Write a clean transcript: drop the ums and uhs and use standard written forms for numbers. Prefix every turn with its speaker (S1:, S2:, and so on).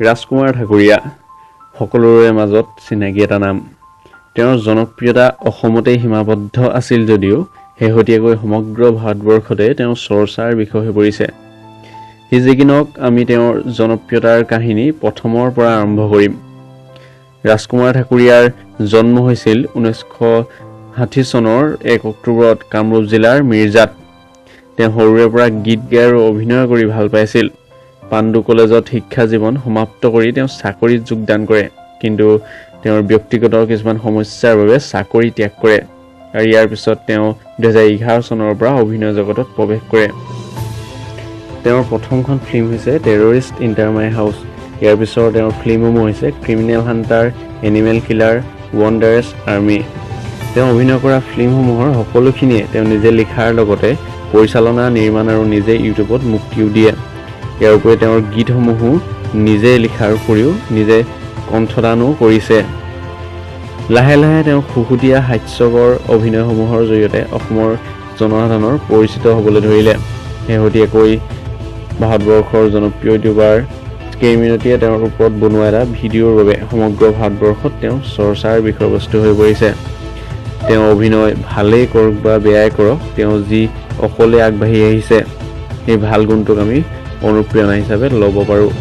S1: ৰাজকুমাৰ ঠাকুৰীয়া সকলোৰে মাজত চিনাকি এটা নাম। তেওঁৰ জনপ্ৰিয়তা অসমতেই সীমাবদ্ধ আছিল যদিও শেহতীয়াকৈ সমগ্ৰ ভাৰতবৰ্ষতে তেওঁৰ চৰ্চাৰ বিষয় হৈ পৰিছে। সি যি কি নহওক, আমি তেওঁৰ জনপ্ৰিয়তাৰ কাহিনী প্ৰথমৰ পৰা আৰম্ভ কৰিম। ৰাজকুমাৰ ঠাকুৰীয়াৰ জন্ম হৈছিল 1960 চনৰ 1 অক্টোবৰত কামৰূপ জিলাৰ মিৰ্জাত। তেওঁ সৰুৰে পৰা গীত গাই আৰু অভিনয় কৰি ভাল পাইছিল। পাণ্ডু কলেজত শিক্ষা জীৱন সমাপ্ত কৰি তেওঁ চাকৰিত যোগদান কৰে, কিন্তু তেওঁৰ ব্যক্তিগত কিছুমান সমস্যাৰ বাবে চাকৰি ত্যাগ কৰে আৰু ইয়াৰ পিছত তেওঁ 2011 চনৰ পৰা অভিনয় জগতত প্ৰৱেশ কৰে। তেওঁৰ প্ৰথমখন ফিল্ম হৈছে টেৰৰিষ্ট ইণ্টাৰ মাই হাউচ। ইয়াৰ পিছৰ তেওঁৰ ফিল্মসমূহ হৈছে criminal hunter, animal killer, wondrous army. তেওঁ অভিনয় কৰা ফিল্মসমূহৰ সকলোখিনিয়ে তেওঁ নিজে লিখাৰ লগতে পৰিচালনা, নিৰ্মাণ আৰু নিজে ইউটিউবত মুক্তিও দিয়ে। ইয়াৰ উপৰি তেওঁৰ গীতসমূহো নিজে লিখাৰ উপৰিও নিজে কণ্ঠদানো কৰিছে। লাহে লাহে তেওঁ খুহুতীয়া হাস্যকৰ অভিনয়সমূহৰ জৰিয়তে অসমৰ জনসাধাৰণৰ পৰিচিত হ'বলৈ ধৰিলে। শেহতীয়াকৈ ভাৰতবৰ্ষৰ জনপ্ৰিয় ইউটিউবাৰ কেইমিনতীয়ে তেওঁৰ ওপৰত বনোৱা এটা ভিডিঅ'ৰ বাবে সমগ্ৰ ভাৰতবৰ্ষত তেওঁ চৰ্চাৰ বিষয়বস্তু হৈ পৰিছে। তেওঁ অভিনয় ভালেই কৰক বা বেয়াই কৰক, তেওঁ যি অকলে আগবাঢ়ি আহিছে, সেই ভাল গুণটোক আমি অনুপ্ৰেৰণা হিচাপে ল'ব পাৰোঁ।